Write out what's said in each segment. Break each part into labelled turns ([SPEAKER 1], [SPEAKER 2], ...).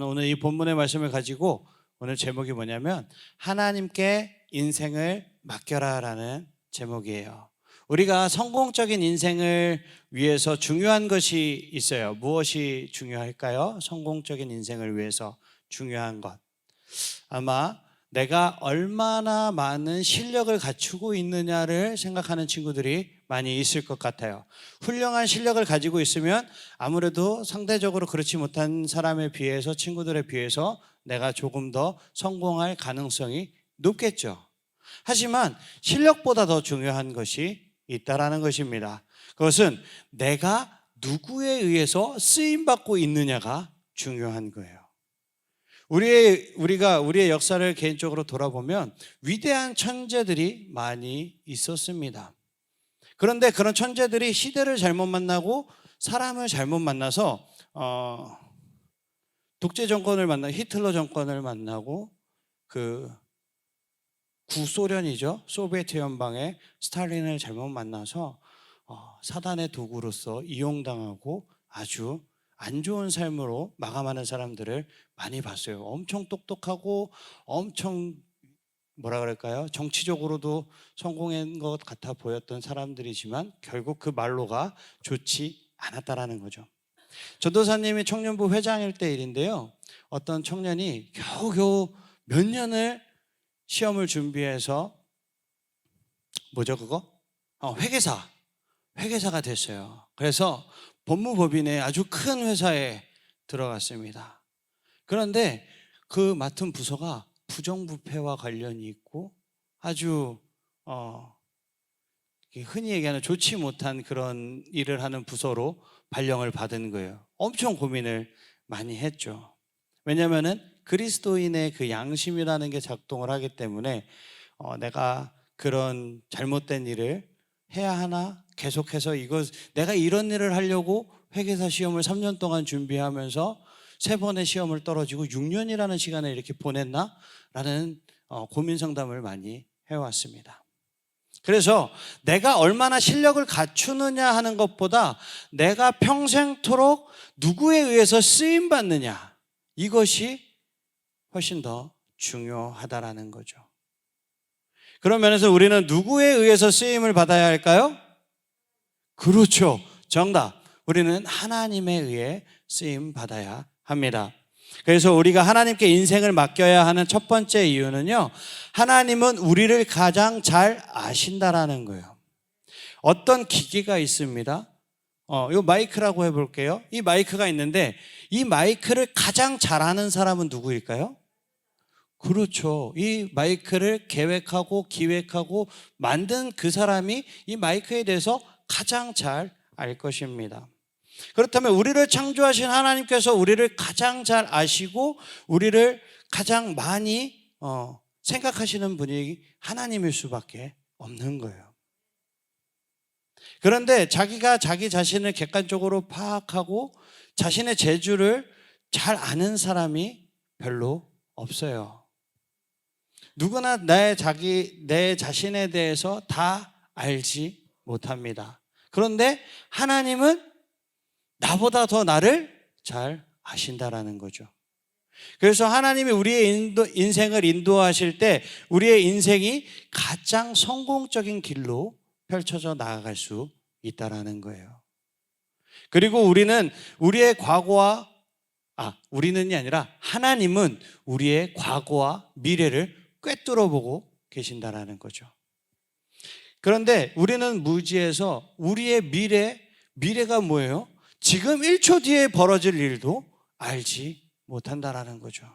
[SPEAKER 1] 오늘 이 본문의 말씀을 가지고 오늘 제목이 뭐냐면 하나님께 인생을 맡겨라라는 제목이에요. 우리가 성공적인 인생을 위해서 중요한 것이 있어요. 무엇이 중요할까요? 성공적인 인생을 위해서 중요한 것. 아마 내가 얼마나 많은 실력을 갖추고 있느냐를 생각하는 친구들이 많이 있을 것 같아요. 훌륭한 실력을 가지고 있으면 아무래도 상대적으로 그렇지 못한 사람에 비해서, 친구들에 비해서 내가 조금 더 성공할 가능성이 높겠죠. 하지만 실력보다 더 중요한 것이 있다라는 것입니다. 그것은 내가 누구에 의해서 쓰임받고 있느냐가 중요한 거예요. 우리가 우리의 역사를 개인적으로 돌아보면 위대한 천재들이 많이 있었습니다. 그런데 그런 천재들이 시대를 잘못 만나고 사람을 잘못 만나서 독재 정권을 만나고 히틀러 정권을 만나고 그 구소련이죠. 소비에트 연방의 스탈린을 잘못 만나서 사단의 도구로서 이용당하고 아주 안 좋은 삶으로 마감하는 사람들을 많이 봤어요. 엄청 똑똑하고 엄청 뭐라 그럴까요? 정치적으로도 성공한 것 같아 보였던 사람들이지만 결국 그 말로가 좋지 않았다라는 거죠. 전도사님이 청년부 회장일 때 일인데요. 어떤 청년이 겨우겨우 몇 년을 시험을 준비해서 뭐죠 그거? 회계사가 됐어요. 그래서 법무법인의 아주 큰 회사에 들어갔습니다. 그런데 그 맡은 부서가 부정부패와 관련이 있고 아주 흔히 얘기하는 좋지 못한 그런 일을 하는 부서로 발령을 받은 거예요. 엄청 고민을 많이 했죠. 왜냐하면은 그리스도인의 그 양심이라는 게 작동을 하기 때문에 내가 그런 잘못된 일을 해야 하나? 계속해서 내가 이런 일을 하려고 회계사 시험을 3년 동안 준비하면서 3번의 시험을 떨어지고 6년이라는 시간을 이렇게 보냈나? 라는 고민 상담을 많이 해왔습니다. 그래서 내가 얼마나 실력을 갖추느냐 하는 것보다 내가 평생토록 누구에 의해서 쓰임받느냐, 이것이 훨씬 더 중요하다라는 거죠. 그런 면에서 우리는 누구에 의해서 쓰임을 받아야 할까요? 그렇죠. 정답. 우리는 하나님에 의해 쓰임 받아야 합니다. 그래서 우리가 하나님께 인생을 맡겨야 하는 첫 번째 이유는요, 하나님은 우리를 가장 잘 아신다라는 거예요. 어떤 기계가 있습니다. 이 마이크라고 해볼게요. 이 마이크가 있는데 이 마이크를 가장 잘 아는 사람은 누구일까요? 그렇죠. 이 마이크를 계획하고 기획하고 만든 그 사람이 이 마이크에 대해서 가장 잘 알 것입니다. 그렇다면 우리를 창조하신 하나님께서 우리를 가장 잘 아시고 우리를 가장 많이 생각하시는 분이 하나님일 수밖에 없는 거예요. 그런데 자기가 자기 자신을 객관적으로 파악하고 자신의 재주를 잘 아는 사람이 별로 없어요. 누구나 내 자신에 대해서 다 알지 못합니다. 그런데 하나님은 나보다 더 나를 잘 아신다라는 거죠. 그래서 하나님이 우리의 인생을 인도하실 때 우리의 인생이 가장 성공적인 길로 펼쳐져 나아갈 수 있다라는 거예요. 그리고 우리는 우리의 우리는이 아니라 하나님은 우리의 과거와 미래를 꿰뚫어 보고 계신다라는 거죠. 그런데 우리는 무지해서 우리의 미래가 뭐예요? 지금 1초 뒤에 벌어질 일도 알지 못한다라는 거죠.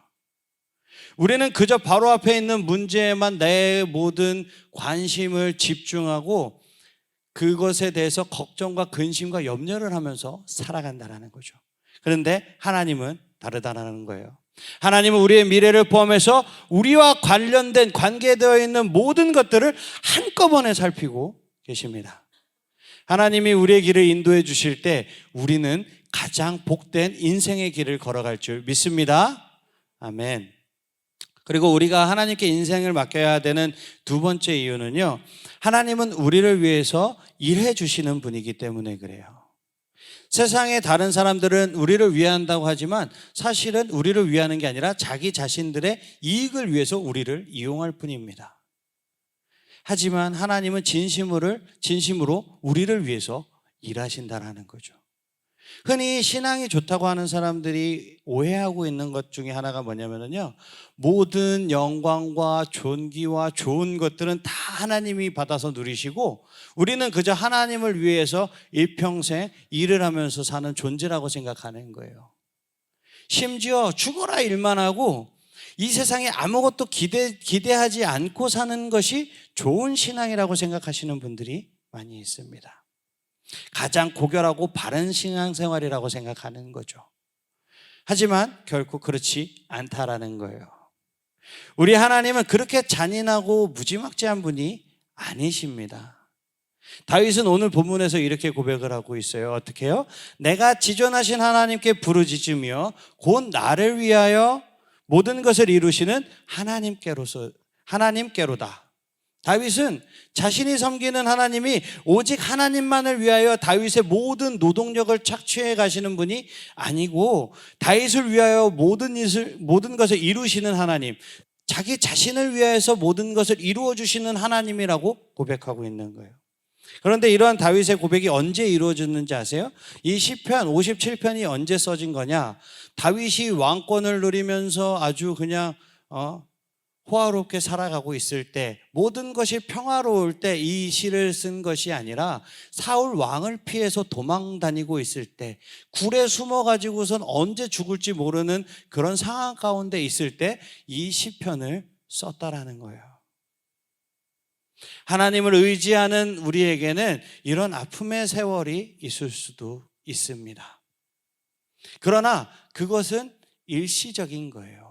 [SPEAKER 1] 우리는 그저 바로 앞에 있는 문제에만 내 모든 관심을 집중하고 그것에 대해서 걱정과 근심과 염려를 하면서 살아간다라는 거죠. 그런데 하나님은 다르다라는 거예요. 하나님은 우리의 미래를 포함해서 우리와 관련된 관계되어 있는 모든 것들을 한꺼번에 살피고 계십니다. 하나님이 우리의 길을 인도해 주실 때 우리는 가장 복된 인생의 길을 걸어갈 줄 믿습니다. 아멘. 그리고 우리가 하나님께 인생을 맡겨야 되는 두 번째 이유는요, 하나님은 우리를 위해서 일해 주시는 분이기 때문에 그래요. 세상의 다른 사람들은 우리를 위한다고 하지만 사실은 우리를 위하는 게 아니라 자기 자신들의 이익을 위해서 우리를 이용할 뿐입니다. 하지만 하나님은 진심으로 우리를 위해서 일하신다라는 거죠. 흔히 신앙이 좋다고 하는 사람들이 오해하고 있는 것 중에 하나가 뭐냐면요, 모든 영광과 존귀와 좋은 것들은 다 하나님이 받아서 누리시고 우리는 그저 하나님을 위해서 일평생 일을 하면서 사는 존재라고 생각하는 거예요. 심지어 죽어라 일만 하고 이 세상에 아무것도 기대하지 않고 사는 것이 좋은 신앙이라고 생각하시는 분들이 많이 있습니다. 가장 고결하고 바른 신앙생활이라고 생각하는 거죠. 하지만 결코 그렇지 않다라는 거예요. 우리 하나님은 그렇게 잔인하고 무지막지한 분이 아니십니다. 다윗은 오늘 본문에서 이렇게 고백을 하고 있어요. 어떻게 해요? 내가 지존하신 하나님께 부르짖으며 곧 나를 위하여 모든 것을 이루시는 하나님께로다. 다윗은 자신이 섬기는 하나님이 오직 하나님만을 위하여 다윗의 모든 노동력을 착취해 가시는 분이 아니고 다윗을 위하여 모든 것을 이루시는 하나님, 자기 자신을 위하여서 모든 것을 이루어 주시는 하나님이라고 고백하고 있는 거예요. 그런데 이러한 다윗의 고백이 언제 이루어졌는지 아세요? 이 시편 57편이 언제 써진 거냐? 다윗이 왕권을 누리면서 아주 그냥 호화롭게 살아가고 있을 때, 모든 것이 평화로울 때 이 시를 쓴 것이 아니라 사울 왕을 피해서 도망 다니고 있을 때, 굴에 숨어가지고선 언제 죽을지 모르는 그런 상황 가운데 있을 때 이 시편을 썼다라는 거예요. 하나님을 의지하는 우리에게는 이런 아픔의 세월이 있을 수도 있습니다. 그러나 그것은 일시적인 거예요.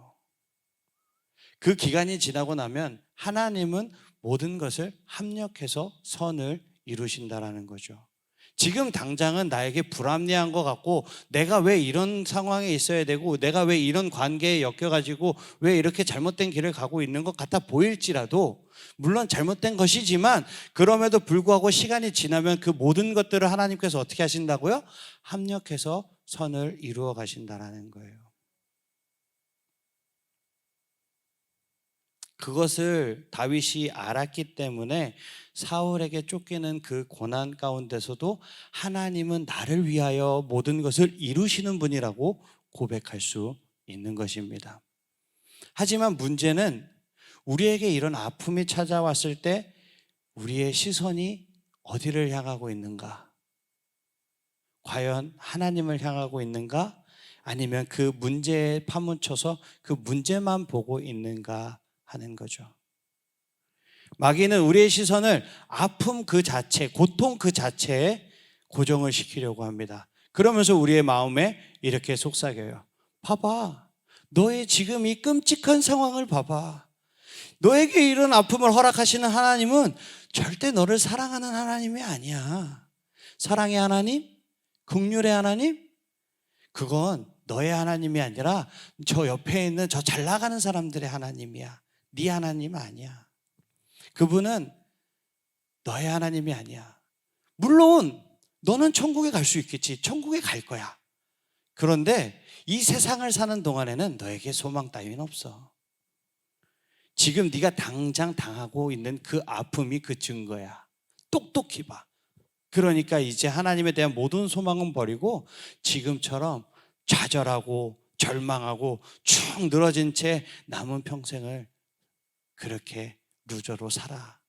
[SPEAKER 1] 그 기간이 지나고 나면 하나님은 모든 것을 합력해서 선을 이루신다라는 거죠. 지금 당장은 나에게 불합리한 것 같고 내가 왜 이런 상황에 있어야 되고 내가 왜 이런 관계에 엮여가지고 왜 이렇게 잘못된 길을 가고 있는 것 같아 보일지라도, 물론 잘못된 것이지만 그럼에도 불구하고 시간이 지나면 그 모든 것들을 하나님께서 어떻게 하신다고요? 합력해서 선을 이루어 가신다라는 거예요. 그것을 다윗이 알았기 때문에 사울에게 쫓기는 그 고난 가운데서도 하나님은 나를 위하여 모든 것을 이루시는 분이라고 고백할 수 있는 것입니다. 하지만 문제는 우리에게 이런 아픔이 찾아왔을 때 우리의 시선이 어디를 향하고 있는가? 과연 하나님을 향하고 있는가? 아니면 그 문제에 파묻혀서 그 문제만 보고 있는가 하는 거죠. 마귀는 우리의 시선을 아픔 그 자체, 고통 그 자체에 고정을 시키려고 합니다. 그러면서 우리의 마음에 이렇게 속삭여요. 봐봐, 너의 지금 이 끔찍한 상황을 봐봐. 너에게 이런 아픔을 허락하시는 하나님은 절대 너를 사랑하는 하나님이 아니야. 사랑의 하나님? 긍휼의 하나님? 그건 너의 하나님이 아니라 저 옆에 있는 저 잘 나가는 사람들의 하나님이야. 네 하나님 아니야. 그분은 너의 하나님이 아니야. 물론 너는 천국에 갈 수 있겠지. 천국에 갈 거야. 그런데 이 세상을 사는 동안에는 너에게 소망 따위는 없어. 지금 네가 당장 당하고 있는 그 아픔이 그 증거야. 똑똑히 봐. 그러니까 이제 하나님에 대한 모든 소망은 버리고 지금처럼 좌절하고 절망하고 축 늘어진 채 남은 평생을 그렇게 루저로 살아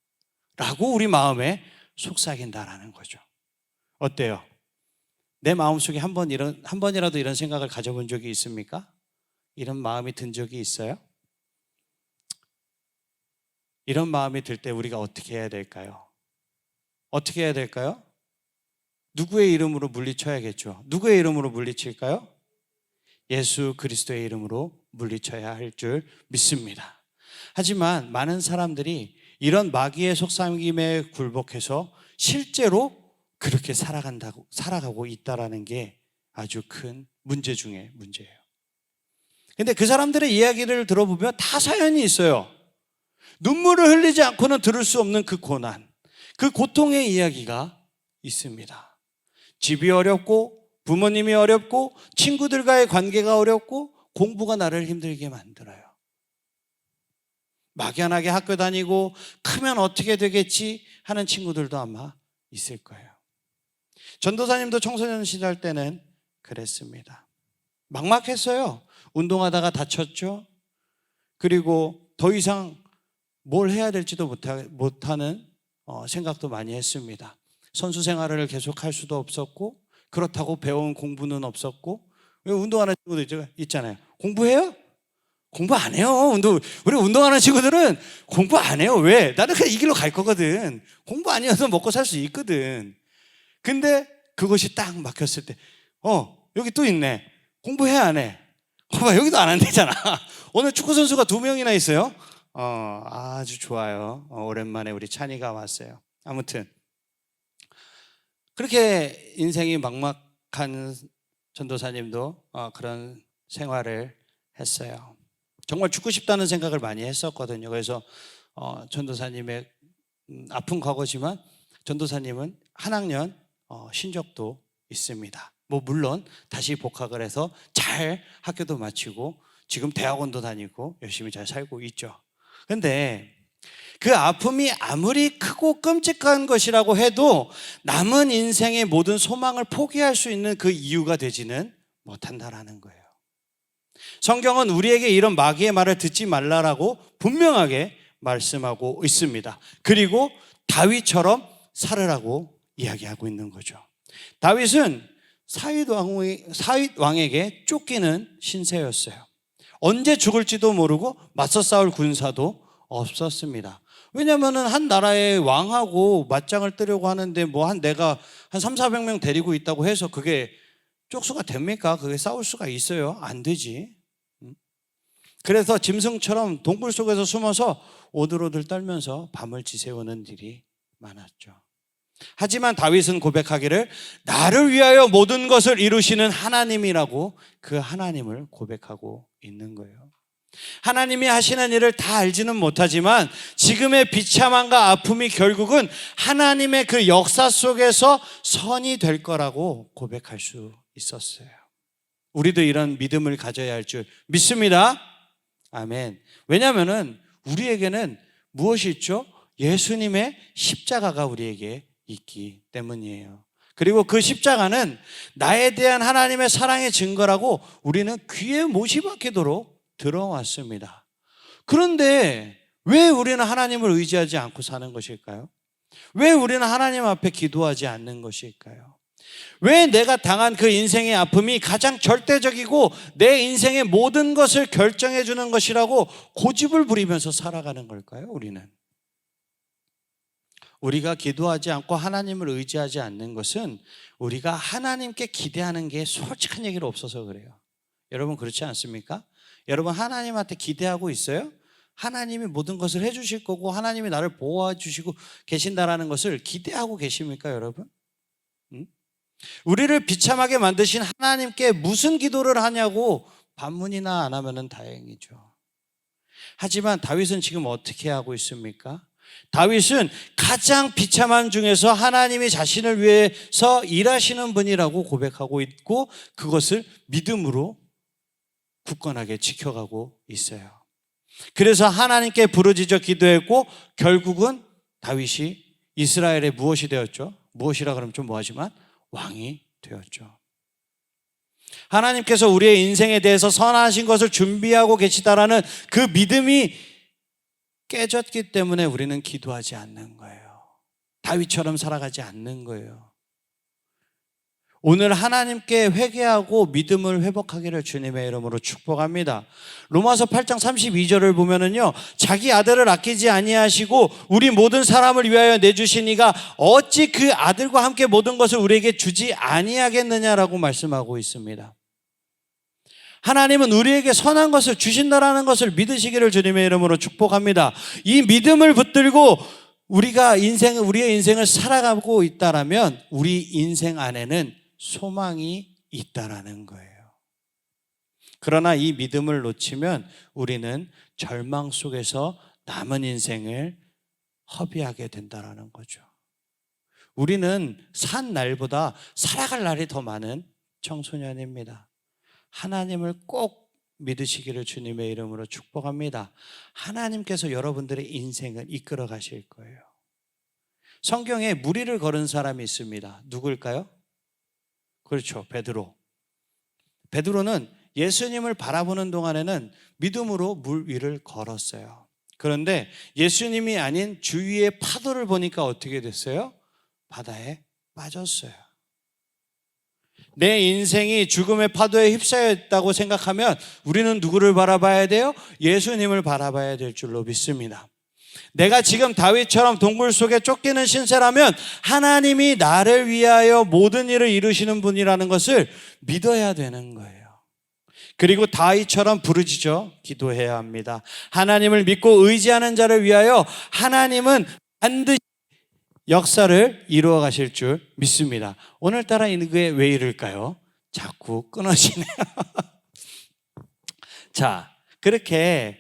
[SPEAKER 1] 라고 우리 마음에 속삭인다라는 거죠. 어때요? 내 마음속에 한 번이라도 이런 생각을 가져본 적이 있습니까? 이런 마음이 든 적이 있어요? 이런 마음이 들 때 우리가 어떻게 해야 될까요? 어떻게 해야 될까요? 누구의 이름으로 물리쳐야겠죠. 누구의 이름으로 물리칠까요? 예수 그리스도의 이름으로 물리쳐야 할 줄 믿습니다. 하지만 많은 사람들이 이런 마귀의 속삭임에 굴복해서 실제로 그렇게 살아가고 있다라는 게 아주 큰 문제 중에 문제예요. 근데 그 사람들의 이야기를 들어보면 다 사연이 있어요. 눈물을 흘리지 않고는 들을 수 없는 그 고난, 그 고통의 이야기가 있습니다. 집이 어렵고 부모님이 어렵고 친구들과의 관계가 어렵고 공부가 나를 힘들게 만들어요. 막연하게 학교 다니고 크면 어떻게 되겠지 하는 친구들도 아마 있을 거예요. 전도사님도 청소년 시절 때는 그랬습니다. 막막했어요. 운동하다가 다쳤죠. 그리고 더 이상 뭘 해야 될지도 못하는 생각도 많이 했습니다. 선수 생활을 계속할 수도 없었고, 그렇다고 배운 공부는 없었고. 왜 운동하는 친구들 있잖아요. 공부해요? 공부 안 해요. 우리 운동하는 친구들은 공부 안 해요. 왜? 나는 그냥 이 길로 갈 거거든. 공부 아니어서 먹고 살 수 있거든. 근데 그것이 딱 막혔을 때, 여기 또 있네. 공부해, 안 해? 봐봐, 여기도 안 한대잖아. 오늘 축구선수가 2명이나 있어요. 아주 좋아요. 오랜만에 우리 찬이가 왔어요. 아무튼 그렇게 인생이 막막한 전도사님도 그런 생활을 했어요. 정말 죽고 싶다는 생각을 많이 했었거든요. 그래서 전도사님의 아픈 과거지만 전도사님은 한 학년 쉰 적도 있습니다. 물론 다시 복학을 해서 잘 학교도 마치고 지금 대학원도 다니고 열심히 잘 살고 있죠. 근데 그 아픔이 아무리 크고 끔찍한 것이라고 해도 남은 인생의 모든 소망을 포기할 수 있는 그 이유가 되지는 못한다라는 거예요. 성경은 우리에게 이런 마귀의 말을 듣지 말라라고 분명하게 말씀하고 있습니다. 그리고 다윗처럼 살으라고 이야기하고 있는 거죠. 다윗은 사윗 왕에게 쫓기는 신세였어요. 언제 죽을지도 모르고 맞서 싸울 군사도 없었습니다. 왜냐하면 한 나라의 왕하고 맞짱을 뜨려고 하는데 내가 한 300~400명 데리고 있다고 해서 그게 쪽수가 됩니까? 그게 싸울 수가 있어요? 안 되지. 그래서 짐승처럼 동굴 속에서 숨어서 오들오들 떨면서 밤을 지새우는 일이 많았죠. 하지만 다윗은 고백하기를 나를 위하여 모든 것을 이루시는 하나님이라고 그 하나님을 고백하고 있는 거예요. 하나님이 하시는 일을 다 알지는 못하지만 지금의 비참함과 아픔이 결국은 하나님의 그 역사 속에서 선이 될 거라고 고백할 수 있었어요. 우리도 이런 믿음을 가져야 할 줄 믿습니다. 아멘. 왜냐하면 우리에게는 무엇이 있죠? 예수님의 십자가가 우리에게 있기 때문이에요. 그리고 그 십자가는 나에 대한 하나님의 사랑의 증거라고 우리는 귀에 못이 박히도록 들어왔습니다. 그런데 왜 우리는 하나님을 의지하지 않고 사는 것일까요? 왜 우리는 하나님 앞에 기도하지 않는 것일까요? 왜 내가 당한 그 인생의 아픔이 가장 절대적이고 내 인생의 모든 것을 결정해 주는 것이라고 고집을 부리면서 살아가는 걸까요? 우리가 기도하지 않고 하나님을 의지하지 않는 것은 우리가 하나님께 기대하는 게 솔직한 얘기로 없어서 그래요. 여러분 그렇지 않습니까? 여러분 하나님한테 기대하고 있어요? 하나님이 모든 것을 해주실 거고 하나님이 나를 보호해 주시고 계신다라는 것을 기대하고 계십니까, 여러분? 우리를 비참하게 만드신 하나님께 무슨 기도를 하냐고 반문이나 안 하면 다행이죠. 하지만 다윗은 지금 어떻게 하고 있습니까? 다윗은 가장 비참한 중에서 하나님이 자신을 위해서 일하시는 분이라고 고백하고 있고 그것을 믿음으로 굳건하게 지켜가고 있어요. 그래서 하나님께 부르짖어 기도했고 결국은 다윗이 이스라엘의 무엇이 되었죠? 무엇이라 그러면 좀 뭐하지만 왕이 되었죠. 하나님께서 우리의 인생에 대해서 선하신 것을 준비하고 계시다라는 그 믿음이 깨졌기 때문에 우리는 기도하지 않는 거예요. 다윗처럼 살아가지 않는 거예요. 오늘 하나님께 회개하고 믿음을 회복하기를 주님의 이름으로 축복합니다. 로마서 8장 32절을 보면은요, 자기 아들을 아끼지 아니하시고 우리 모든 사람을 위하여 내주신 이가 어찌 그 아들과 함께 모든 것을 우리에게 주지 아니하겠느냐라고 말씀하고 있습니다. 하나님은 우리에게 선한 것을 주신다라는 것을 믿으시기를 주님의 이름으로 축복합니다. 이 믿음을 붙들고 우리의 인생을 살아가고 있다라면 우리 인생 안에는 소망이 있다라는 거예요. 그러나 이 믿음을 놓치면 우리는 절망 속에서 남은 인생을 허비하게 된다라는 거죠. 우리는 산 날보다 살아갈 날이 더 많은 청소년입니다. 하나님을 꼭 믿으시기를 주님의 이름으로 축복합니다. 하나님께서 여러분들의 인생을 이끌어 가실 거예요. 성경에 무리를 걸은 사람이 있습니다. 누굴까요? 그렇죠, 베드로. 베드로는 예수님을 바라보는 동안에는 믿음으로 물 위를 걸었어요. 그런데 예수님이 아닌 주위의 파도를 보니까 어떻게 됐어요? 바다에 빠졌어요. 내 인생이 죽음의 파도에 휩싸여 있다고 생각하면 우리는 누구를 바라봐야 돼요? 예수님을 바라봐야 될 줄로 믿습니다. 내가 지금 다윗처럼 동굴 속에 쫓기는 신세라면 하나님이 나를 위하여 모든 일을 이루시는 분이라는 것을 믿어야 되는 거예요. 그리고 다윗처럼 부르짖어 기도해야 합니다. 하나님을 믿고 의지하는 자를 위하여 하나님은 반드시 역사를 이루어 가실 줄 믿습니다. 오늘따라 이게 왜 이럴까요? 자꾸 끊어지네요. 자, 그렇게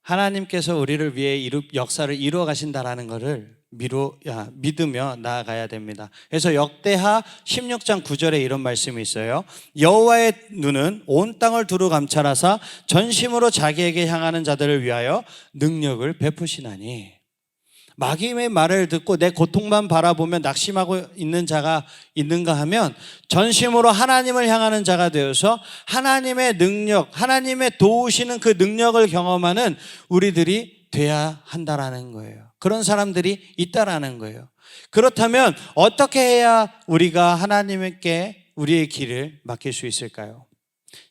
[SPEAKER 1] 하나님께서 우리를 위해 역사를 이루어 가신다라는 것을 믿으며 나아가야 됩니다. 그래서 역대하 16장 9절에 이런 말씀이 있어요. 여호와의 눈은 온 땅을 두루 감찰하사 전심으로 자기에게 향하는 자들을 위하여 능력을 베푸시나니. 마귀의 말을 듣고 내 고통만 바라보며 낙심하고 있는 자가 있는가 하면 전심으로 하나님을 향하는 자가 되어서 하나님의 능력, 하나님의 도우시는 그 능력을 경험하는 우리들이 돼야 한다라는 거예요. 그런 사람들이 있다라는 거예요. 그렇다면 어떻게 해야 우리가 하나님께 우리의 길을 맡길 수 있을까요?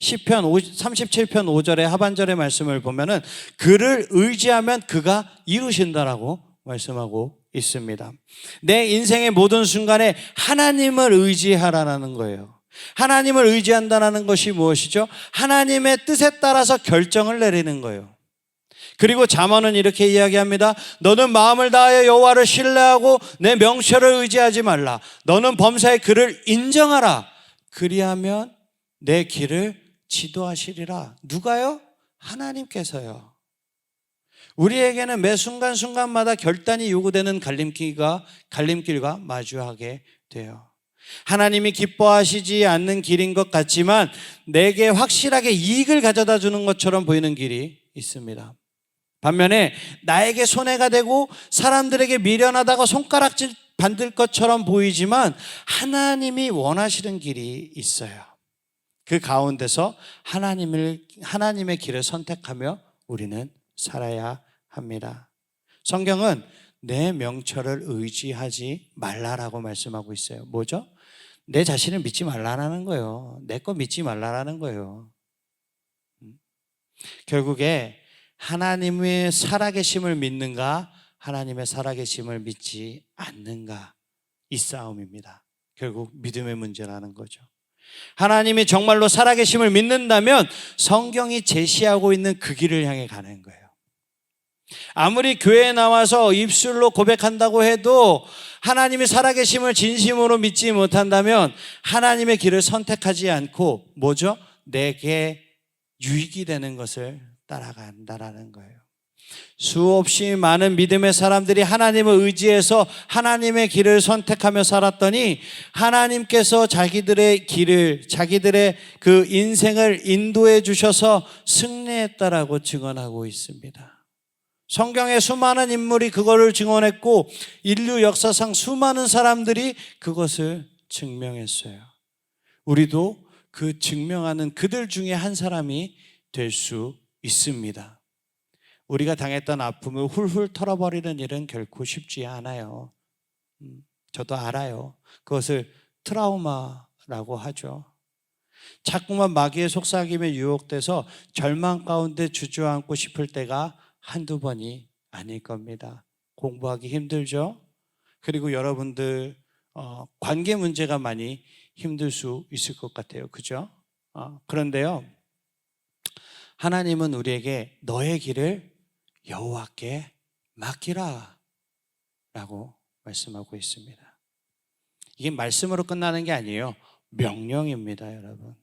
[SPEAKER 1] 시편 37편 5절의 하반절의 말씀을 보면은 그를 의지하면 그가 이루신다라고 말씀하고 있습니다. 내 인생의 모든 순간에 하나님을 의지하라는 거예요. 하나님을 의지한다는 것이 무엇이죠? 하나님의 뜻에 따라서 결정을 내리는 거예요. 그리고 잠언은 이렇게 이야기합니다. 너는 마음을 다하여 여호와를 신뢰하고 내 명철을 의지하지 말라. 너는 범사의 그를 인정하라. 그리하면 내 길을 지도하시리라. 누가요? 하나님께서요. 우리에게는 매 순간순간마다 결단이 요구되는 갈림길과 마주하게 돼요. 하나님이 기뻐하시지 않는 길인 것 같지만 내게 확실하게 이익을 가져다 주는 것처럼 보이는 길이 있습니다. 반면에 나에게 손해가 되고 사람들에게 미련하다고 손가락질 받을 것처럼 보이지만 하나님이 원하시는 길이 있어요. 그 가운데서 하나님의 길을 선택하며 우리는 살아야 합니다. 성경은 내 명철을 의지하지 말라라고 말씀하고 있어요. 뭐죠? 내 자신을 믿지 말라는 거예요. 내 거 믿지 말라는 거예요. 결국에 하나님의 살아계심을 믿는가, 하나님의 살아계심을 믿지 않는가, 이 싸움입니다. 결국 믿음의 문제라는 거죠. 하나님이 정말로 살아계심을 믿는다면 성경이 제시하고 있는 그 길을 향해 가는 거예요. 아무리 교회에 나와서 입술로 고백한다고 해도 하나님이 살아계심을 진심으로 믿지 못한다면 하나님의 길을 선택하지 않고 뭐죠? 내게 유익이 되는 것을 따라간다라는 거예요. 수없이 많은 믿음의 사람들이 하나님을 의지해서 하나님의 길을 선택하며 살았더니 하나님께서 자기들의 길을, 자기들의 그 인생을 인도해 주셔서 승리했다라고 증언하고 있습니다. 성경의 수많은 인물이 그거를 증언했고 인류 역사상 수많은 사람들이 그것을 증명했어요. 우리도 그 증명하는 그들 중에 한 사람이 될 수 있습니다. 우리가 당했던 아픔을 훌훌 털어버리는 일은 결코 쉽지 않아요. 저도 알아요. 그것을 트라우마라고 하죠. 자꾸만 마귀의 속삭임에 유혹돼서 절망 가운데 주저앉고 싶을 때가 한두 번이 아닐 겁니다. 공부하기 힘들죠? 그리고 여러분들 관계 문제가 많이 힘들 수 있을 것 같아요. 그죠? 그런데요, 하나님은 우리에게 너의 길을 여호와께 맡기라 라고 말씀하고 있습니다. 이게 말씀으로 끝나는 게 아니에요. 명령입니다, 여러분.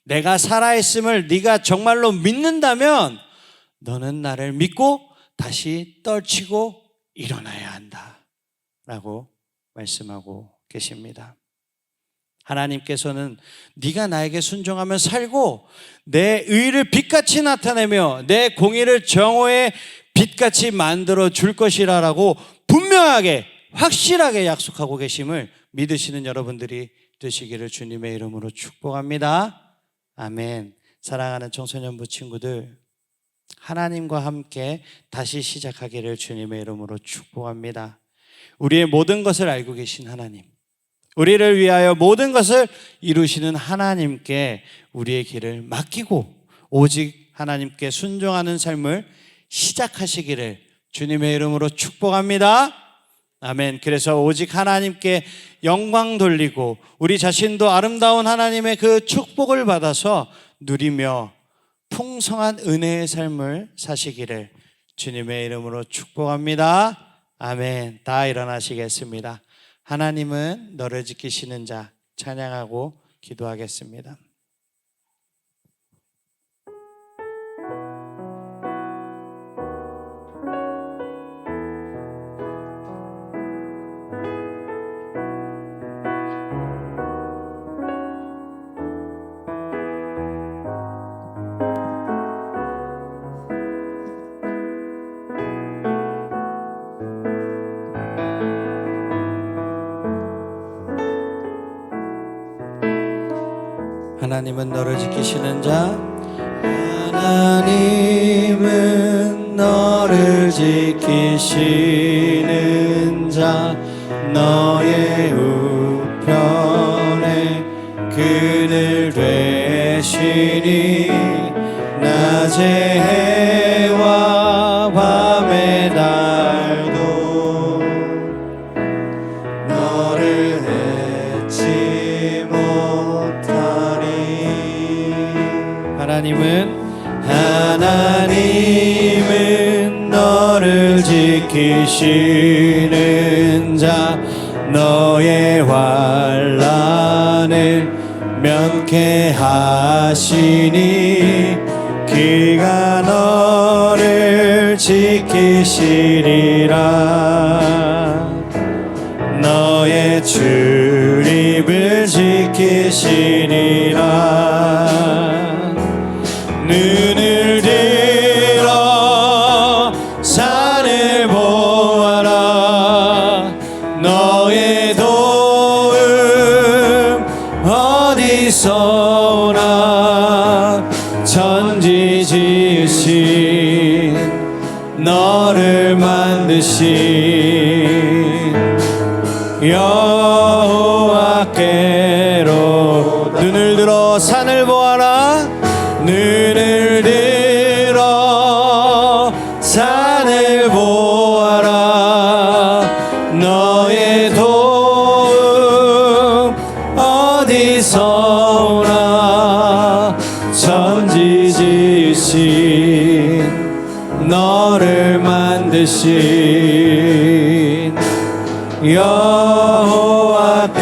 [SPEAKER 1] 내가 살아있음을 네가 정말로 믿는다면 너는 나를 믿고 다시 떨치고 일어나야 한다 라고 말씀하고 계십니다. 하나님께서는 네가 나에게 순종하면 살고 내 의를 빛같이 나타내며 내 공의를 정오의 빛같이 만들어 줄 것이라라고 분명하게 확실하게 약속하고 계심을 믿으시는 여러분들이 되시기를 주님의 이름으로 축복합니다. 아멘. 사랑하는 청소년부 친구들, 하나님과 함께 다시 시작하기를 주님의 이름으로 축복합니다. 우리의 모든 것을 알고 계신 하나님, 우리를 위하여 모든 것을 이루시는 하나님께 우리의 길을 맡기고 오직 하나님께 순종하는 삶을 시작하시기를 주님의 이름으로 축복합니다. 아멘. 그래서 오직 하나님께 영광 돌리고 우리 자신도 아름다운 하나님의 그 축복을 받아서 누리며 풍성한 은혜의 삶을 사시기를 주님의 이름으로 축복합니다. 아멘. 다 일어나시겠습니다. 하나님은 너를 지키시는 자 찬양하고 기도하겠습니다. 하나님은 너를 지키시는 자, 하나님은 너를 지키시는 자, 너의 우편에 그늘 되시니 낮의 해와 밤의 달도 너를 잊지 못하리. 하나님은 너를 지키시는 자, 너의 환난을 면케하시니 그가 너를 지키시리라. 너의 출입을 지키시리라. 눈을 들어 산을 보아라. 너의 도움 어디서 오나. 천지 지으신 너를 만드신 여호와께로 눈을 들어 산을 보아라. 눈을 들어 산을 보아라. 너의 도움 어디서 오나. 천지 지으신 너를 만드신 여호와께.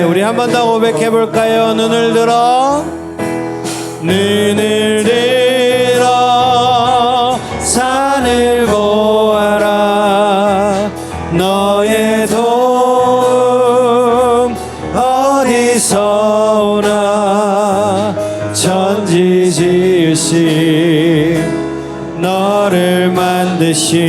[SPEAKER 1] 우리 한 번 더 고백해 볼까요? 눈을 들어 산을 보아라. 너의 도움 어디서 오나. 천지 지으신 너를 만드신